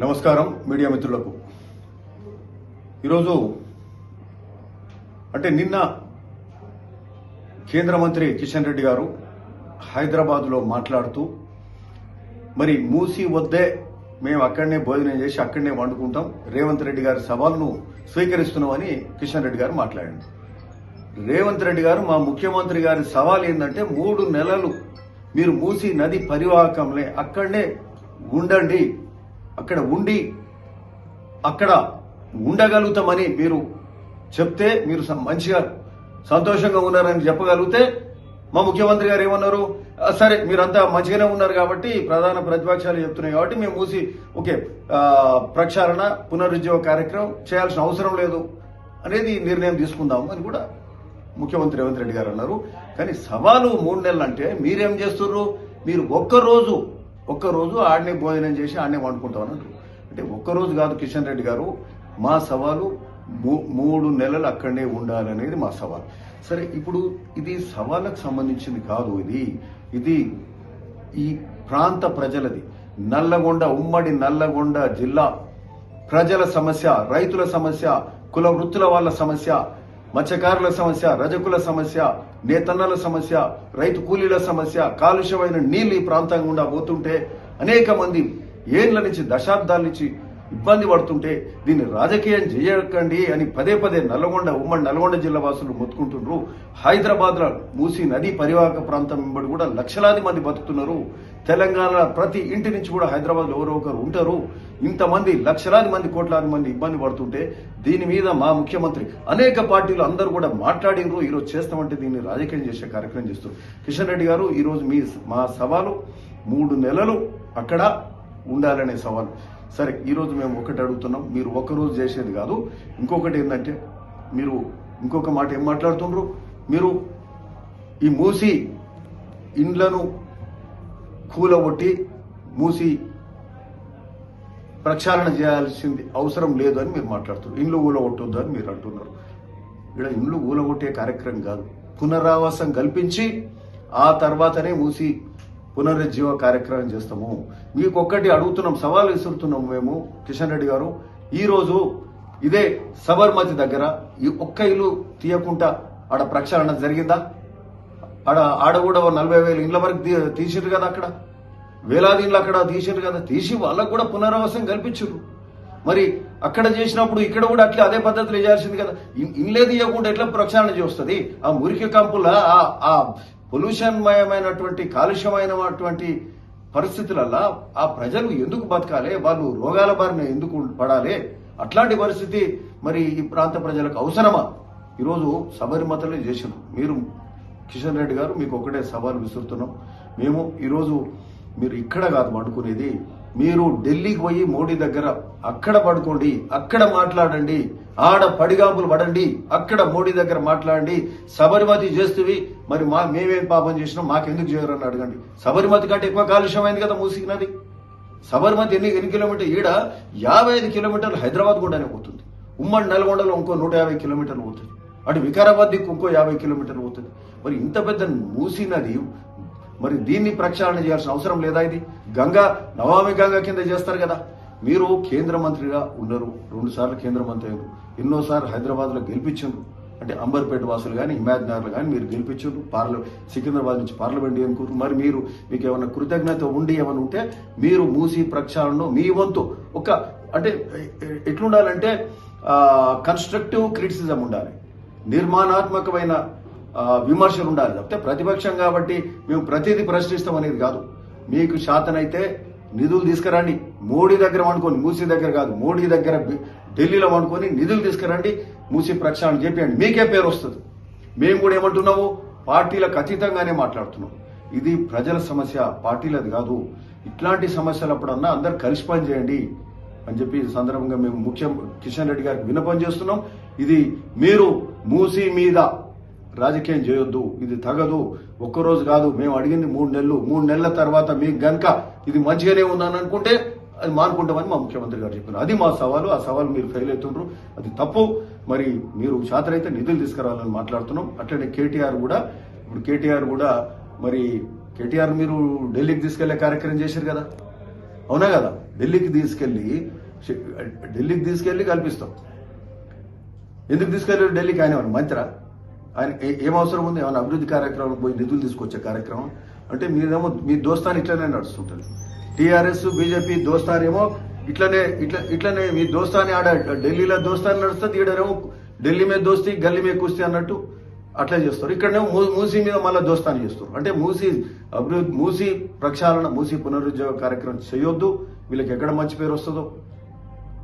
నమస్కారం మీడియా మిత్రులకు. ఈరోజు నిన్న కేంద్ర మంత్రి కిషన్ రెడ్డి గారు హైదరాబాద్లో మాట్లాడుతూ మరి మూసి వద్దే మేము అక్కడనే భోజనం చేసి అక్కడనే వండుకుంటాం, రేవంత్ రెడ్డి గారి సవాల్ను స్వీకరిస్తున్నామని కిషన్ రెడ్డి గారు మాట్లాడారు. రేవంత్ రెడ్డి గారు మా ముఖ్యమంత్రి గారి సవాల్ ఏంటంటే 3 నెలలు మీరు మూసి నది పరివాహకంలో అక్కడనే ఉండండి, అక్కడ ఉండి అక్కడ ఉండగలుగుతామని మీరు చెప్తే మీరు మంచిగా సంతోషంగా ఉన్నారని చెప్పగలిగితే మా ముఖ్యమంత్రి గారు ఏమన్నారు, సరే మీరంతా మంచిగానే ఉన్నారు కాబట్టి ప్రధాన ప్రతిపక్షాలు చెప్తున్నాయి కాబట్టి మేము మూసి ప్రక్షాళన పునరుజ్జీవ కార్యక్రమం చేయాల్సిన అవసరం లేదు అనేది నిర్ణయం తీసుకుందాము అని కూడా ముఖ్యమంత్రి రేవంత్ రెడ్డి గారు అన్నారు. కానీ సవాలు 3 నెలలు అంటే మీరేం చేస్తున్నారు, మీరు ఒక్కరోజు ఆడనే భోజనం చేసి ఆడనే వండుకుంటాం అన్నట్టు. అంటే ఒక్కరోజు కాదు కిషన్ రెడ్డి గారు, మా సవాలు 3 నెలలు అక్కడనే ఉండాలనేది మా సవాల్. సరే, ఇప్పుడు ఇది సవాళ్ళకు సంబంధించింది కాదు, ఇది ఈ ప్రాంత ప్రజలది. ఉమ్మడి నల్లగొండ జిల్లా ప్రజల సమస్య, రైతుల సమస్య, కుల వృత్తుల వాళ్ళ సమస్య, మత్స్యకారుల సమస్య, రజకుల సమస్య, నేతన్నల సమస్య, రైతు కూలీల సమస్య, కాలుష్యమైన నీళ్లు ఈ ప్రాంతం గుండా పోతుంటే అనేక మంది ఏళ్ల నుంచి దశాబ్దాల నుంచి ఇబ్బంది పడుతుంటే దీన్ని రాజకీయం చేయకండి అని పదే ఉమ్మడి నల్గొండ జిల్లా వాసులు మొత్తుకుంటున్నారు. హైదరాబాద్ లో మూసి నదీ పరివాహక ప్రాంతం వెంబడి కూడా లక్షలాది మంది బతుకుతున్నారు. తెలంగాణ ప్రతి ఇంటి నుంచి కూడా హైదరాబాద్ లో ఎవరో ఒకరు ఉంటారు. ఇంతమంది లక్షలాది మంది కోట్లాది మంది ఇబ్బంది పడుతుంటే దీని మీద మా ముఖ్యమంత్రి అనేక పార్టీలు అందరూ కూడా మాట్లాడినరు. ఈరోజు చేస్తామంటే దీన్ని రాజకీయం చేసే కార్యక్రమం చేస్తారు. కిషన్ రెడ్డి గారు, ఈరోజు మా సవాలు 3 నెలలు అక్కడ ఉండాలనే సవాలు. సరే, ఈరోజు మేము ఒకటి అడుగుతున్నాం, మీరు ఒక్కరోజు చేసేది కాదు. ఇంకొకటి ఏంటంటే మీరు ఇంకొక మాట ఏం మాట్లాడుతున్నారు, మీరు ఈ మూసి ఇండ్లను కూలగొట్టి మూసి ప్రక్షాళన చేయాల్సింది అవసరం లేదు అని మీరు మాట్లాడుతున్నారు. ఇండ్లు కూలగొట్టొద్దు అని మీరు అంటున్నారు. ఇక్కడ ఇండ్లు కూలగొట్టే కార్యక్రమం కాదు, పునరావాసం కల్పించి ఆ తర్వాతనే మూసి పునరుజ్జీవ కార్యక్రమం చేస్తాము. మీకు ఒక్కటి అడుగుతున్నాం, సవాల్ విసురుతున్నాము మేము. కిషన్ రెడ్డి గారు, ఈరోజు ఇదే సబర్మతి దగ్గర ఈ ఒక్క ఇల్లు తీయకుండా ఆడ ప్రక్షాళన జరిగిందా? ఆడ కూడా 40,000 ఇండ్ల వరకు తీసిరు కదా, అక్కడ వేలాది ఇండ్లు అక్కడ తీసిరు కదా, తీసి వాళ్ళకు కూడా పునరావాసం కల్పించారు. మరి అక్కడ చేసినప్పుడు ఇక్కడ కూడా అదే పద్ధతిలో చేయాల్సింది కదా. ఇల్లే తీయకుండా ఎట్లా ప్రక్షాళన చేస్తుంది? ఆ మురికి కంపుల ఆ పొల్యూషన్ మయమైనటువంటి కాలుష్యమైనటువంటి పరిస్థితులలో ఆ ప్రజలు ఎందుకు బతకాలి? వాళ్ళు రోగాల బారిన ఎందుకు పడాలి? అట్లాంటి పరిస్థితి మరి ఈ ప్రాంత ప్రజలకు అవసరమా? ఈరోజు సబరిమతలే చేసినారు మీరు. కిషన్ రెడ్డి గారు, మీకు ఒకటే సవాల్ విసురుతున్నాం మేము. ఈరోజు మీరు ఇక్కడ కాదు పడుకునేది, మీరు ఢిల్లీకి పోయి మోడీ దగ్గర అక్కడ పడుకోండి, అక్కడ మాట్లాడండి, ఆడ పడిగాపులు పడండి, అక్కడ మోడీ దగ్గర మాట్లాడండి. సబరిమతి చేస్తువి మరి మేమేం పాపం చేసినాం, మాకెందుకు చేయరని అడగండి. సబరిమతి కంటే ఎక్కువ కాలుష్యమైంది కదా మూసినది. సబరిమతి ఎన్ని కిలోమీటర్లు? ఈడ 55 కిలోమీటర్లు హైదరాబాద్ కూడానే పోతుంది. ఉమ్మడి నల్గొండలో ఇంకో 150 కిలోమీటర్లు పోతుంది. అటు వికారాబాద్ దిక్కు ఇంకో 50 కిలోమీటర్లు పోతుంది. మరి ఇంత పెద్ద మూసినది మరి దీన్ని ప్రక్షాళన చేయాల్సిన అవసరం లేదా? ఇది నమామి గంగా కింద చేస్తారు కదా. మీరు కేంద్ర మంత్రిగా ఉన్నారు, 2 సార్లు కేంద్ర మంత్రి అయ్యారు, ఎన్నోసార్లు హైదరాబాద్ లో గెలిపించారు. అంటే అంబర్పేట వాసులు కానీ ఇమాజినర్లు కానీ మీరు గెలిపించారు. సికింద్రాబాద్ నుంచి పార్లమెంట్ ఎన్నుకోరు. మరి మీకు ఏమైనా కృతజ్ఞత ఉండి ఏమైనా ఉంటే మీరు మూసి ప్రక్షాళనలో మీ వంతు అంటే ఎట్లుండాలంటే కన్స్ట్రక్టివ్ క్రిటిసిజం ఉండాలి, నిర్మాణాత్మకమైన విమర్శలు ఉండాలి. తప్పితే ప్రతిపక్షం కాబట్టి మేము ప్రతిదీ ప్రశ్నిస్తాం అనేది కాదు. మీకు శాతనైతే నిధులు తీసుకురండి, మోడీ దగ్గర వండుకొని, మూసీ దగ్గర కాదు, మోడీ దగ్గర ఢిల్లీలో వండుకొని నిధులు తీసుకురండి, మూసీ ప్రక్షాళన చేపియండి, మీకే పేరు వస్తుంది. మేము కూడా ఏమంటున్నాము, పార్టీలకు అతీతంగానే మాట్లాడుతున్నాం. ఇది ప్రజల సమస్య, పార్టీలది కాదు. ఇట్లాంటి సమస్యలు అప్పుడన్నా అందరు కలిసి పని చేయండి అని చెప్పి ఈ సందర్భంగా మేము కిషన్ రెడ్డి గారికి విన్నపం చేస్తున్నాం. ఇది మీరు మూసీ మీద రాజకీయం చేయొద్దు, ఇది తగదు. ఒక్కరోజు కాదు, మేము అడిగింది 3 నెలలు. 3 నెలల తర్వాత మీకు గనక ఇది మంచిగానే ఉందని అనుకుంటే అది మానుకుంటామని మా ముఖ్యమంత్రి గారు చెప్పారు. అది మా సవాలు. ఆ సవాలు మీరు ఫెయిల్ అవుతుండ్రు, అది తప్పు. మరి మీరు శాతనైతే నిధులు తీసుకురావాలని మాట్లాడుతున్నాం. అట్లనే కేటీఆర్ కూడా మరి కేటీఆర్ మీరు ఢిల్లీకి తీసుకెళ్లే కార్యక్రమం చేశారు కదా. అవునా కదా? ఢిల్లీకి తీసుకెళ్ళి కల్పిస్తాం. ఎందుకు తీసుకెళ్ళి ఢిల్లీకి? ఆయన ఏమన్నా మంత్రా? ఆయన ఏం అవసరం ఉంది? ఏమైనా అభివృద్ధి కార్యక్రమం పోయి నిధులు తీసుకొచ్చే కార్యక్రమం అంటే మీరేమో మీ దోస్తాను ఇట్లనే నడుస్తుంటుంది. టీఆర్ఎస్ బీజేపీ దోస్తానేమో ఇట్లనే మీ దోస్తాని ఆడ ఢిల్లీలో దోస్తాని నడుస్తుంది, ఈడనేమో ఢిల్లీ మీద దోస్తి గల్లీ మీద కుస్తీ అన్నట్టు అట్లా చేస్తారు. ఇక్కడనేమో మూసీ మీద మళ్ళీ దోస్తాని చేస్తారు. అంటే మూసీ ప్రక్షాళన, మూసీ పునరుజ్జీవ కార్యక్రమం చేయొద్దు. వీళ్ళకి ఎక్కడ మంచి పేరు వస్తుందో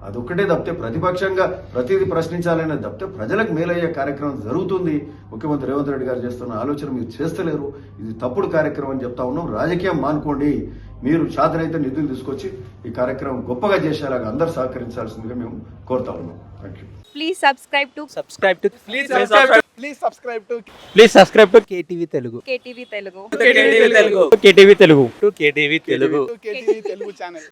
అదొక్కటే తప్పితే, ప్రతిపక్షంగా ప్రతిదీ ప్రశ్నించాలనే తప్పితే ప్రజలకు మేలయ్యే కార్యక్రమం జరుగుతుంది. ముఖ్యమంత్రి రేవంత్ రెడ్డి గారు చేస్తున్న ఆలోచన మీరు చేస్తలేరు. ఇది తప్పుడు కార్యక్రమం అని చెప్తా ఉన్నాం. రాజకీయం మానుకోండి. మీరు చేతనైతే నిధులు తీసుకొచ్చి ఈ కార్యక్రమం గొప్పగా చేసేలాగా అందరూ సహకరించాల్సిందిగా మేము కోరుతా ఉన్నాం. Thank you. Please subscribe to Please subscribe to KTV Telugu. KTV Telugu. KTV Telugu. KTV Telugu. KTV Telugu channel.